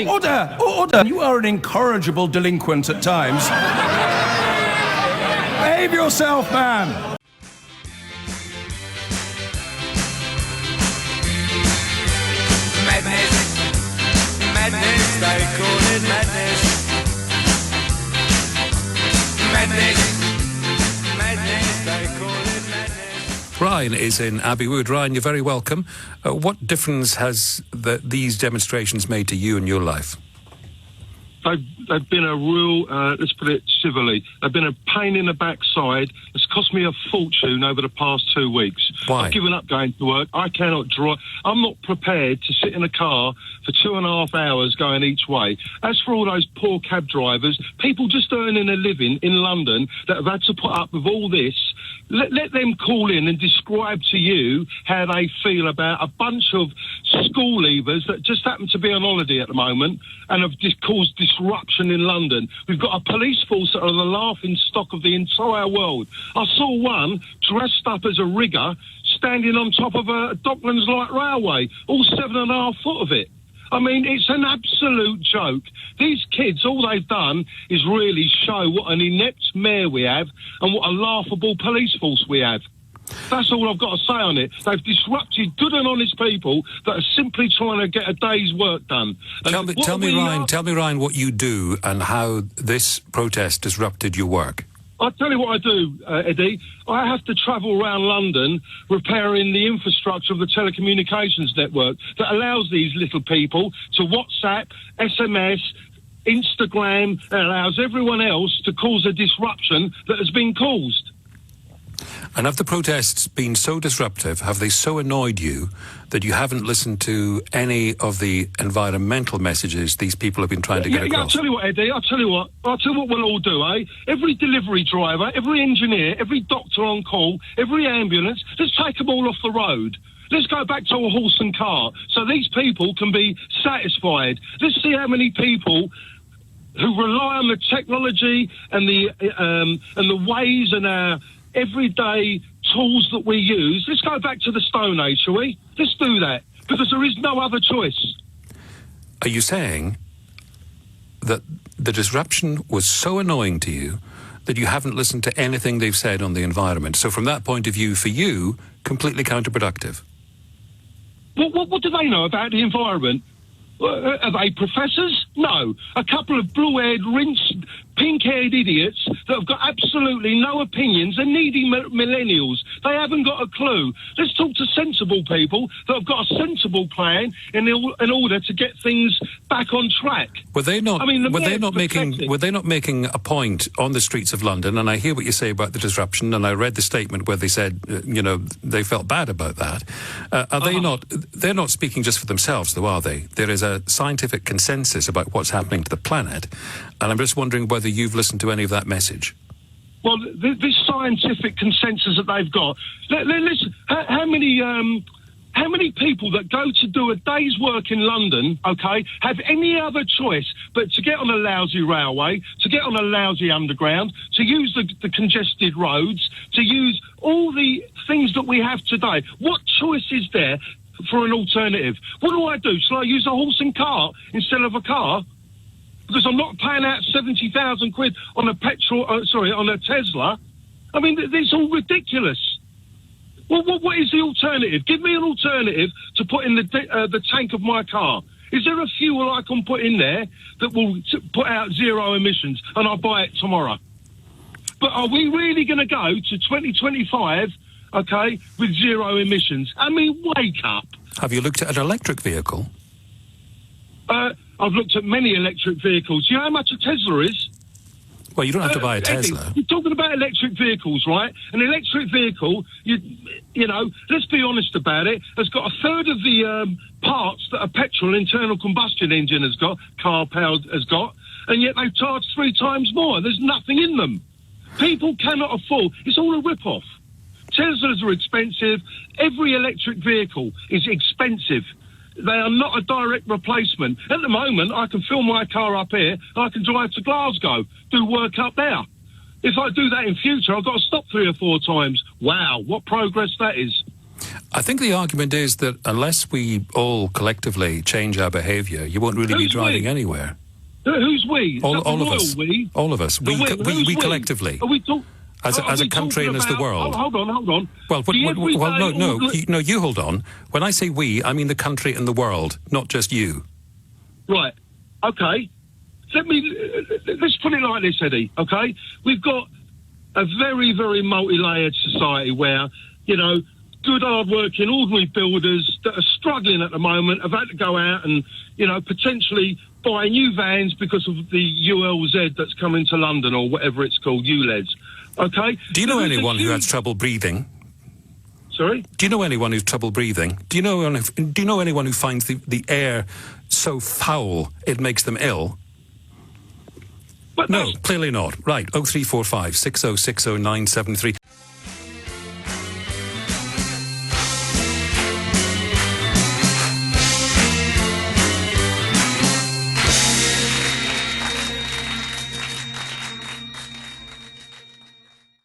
Order! Order! You are an incorrigible delinquent at times. Behave yourself, man! Madness, madness, they call it madness. Madness, madness, they call it madness. Ryan is in Abbey Wood. Ryan, you're very welcome. What difference has these demonstrations made to you and your life? They've been a real, let's put it civilly, they've been a pain in the backside. It's cost me a fortune over the past 2 weeks. Why? I've given up going to work. I cannot drive. I'm not prepared to sit in a car for 2.5 hours going each way. As for all those poor cab drivers, people just earning a living in London that have had to put up with all this, let them call in and describe to you how they feel about a bunch of school leavers that just happen to be on holiday at the moment and have just caused disruption in London. We've got a police force that are the laughing stock of the entire world. I saw one dressed up as a rigger standing on top of a Docklands Light Railway, all 7.5 foot of it. I mean, it's an absolute joke. These kids, all they've done is really show what an inept mayor we have and what a laughable police force we have. That's all I've got to say on it. They've disrupted good and honest people that are simply trying to get a day's work done. And Tell me, Ryan, what you do and how this protest disrupted your work. I'll tell you what I do, Eddie. I have to travel around London repairing the infrastructure of the telecommunications network that allows these little people to WhatsApp, SMS, Instagram, and allows everyone else to cause a disruption that has been caused. And have the protests been so disruptive, have they so annoyed you that you haven't listened to any of the environmental messages these people have been trying to get across? I'll tell you what, Eddie, I'll tell you what we'll all do, eh? Every delivery driver, every engineer, every doctor on call, every ambulance, let's take them all off the road. Let's go back to a horse and cart so these people can be satisfied. Let's see how many people who rely on the technology and the ways and our everyday tools that we use. Let's go back to the Stone Age, shall we? Let's do that, because there is no other choice. Are you saying that the disruption was so annoying to you that you haven't listened to anything they've said on the environment? So from that point of view, for you, completely counterproductive? What do they know about the environment? Are they professors? No. A couple of blue-haired, rinsed, pink-haired idiots that have got absolutely no opinions and needy millennials. They haven't got a clue. Let's talk to sensible people that have got a sensible plan in order to get things back on track. Were they not? I mean, were they not making a point on the streets of London? And I hear what you say about the disruption. And I read the statement where they said, they felt bad about that. Are they not? They're not speaking just for themselves, though, are they? There is a scientific consensus about what's happening to the planet, and I'm just wondering whether you've listened to any of that message. Well, this scientific consensus that they've got. Listen, how many people that go to do a day's work in London, okay, have any other choice but to get on a lousy railway, to get on a lousy underground, to use the congested roads, to use all the things that we have today? What choice is there for an alternative? What do? Shall I use a horse and cart instead of a car? Because I'm not paying out 70,000 quid on on a Tesla. I mean, it's all ridiculous. Well, what is the alternative? Give me an alternative to put in the tank of my car. Is there a fuel I can put in there that will put out zero emissions, and I'll buy it tomorrow? But are we really going to go to 2025, okay, with zero emissions? I mean, wake up. Have you looked at an electric vehicle? I've looked at many electric vehicles. Do you know how much a Tesla is? Well, you don't have to buy a Tesla. Eddie, you're talking about electric vehicles, right? An electric vehicle, you know, let's be honest about it, has got a third of the parts that a petrol internal combustion engine has got, car-powered has got, and yet they charge 3 times more. There's nothing in them. People cannot afford. It's all a rip-off. Teslas are expensive. Every electric vehicle is expensive. They are not a direct replacement. At the moment, I can fill my car up here and I can drive to Glasgow, do work up there. If I do that in future, I've got to stop 3 or 4 times. Wow, what progress that is. I think the argument is that unless we all collectively change our behaviour, you won't really be driving anywhere. Who's we? All The of royal us. We? All of us. The We collectively. Are we As a country and as the world. Hold on. Well, no, you hold on. When I say we, I mean the country and the world, not just you. Right. Okay. Let's put it like this, Eddie. Okay, we've got a very, very multi-layered society where, good, hard-working, ordinary builders that are struggling at the moment have had to go out and, potentially buy new vans because of the ULZ that's coming to London or whatever it's called, ULEZ. Okay. Do you know anyone who has trouble breathing? Sorry? Do you know anyone who's trouble breathing? Do you know anyone who finds the air so foul it makes them ill? But no, clearly not. Right, 0345 6060 973.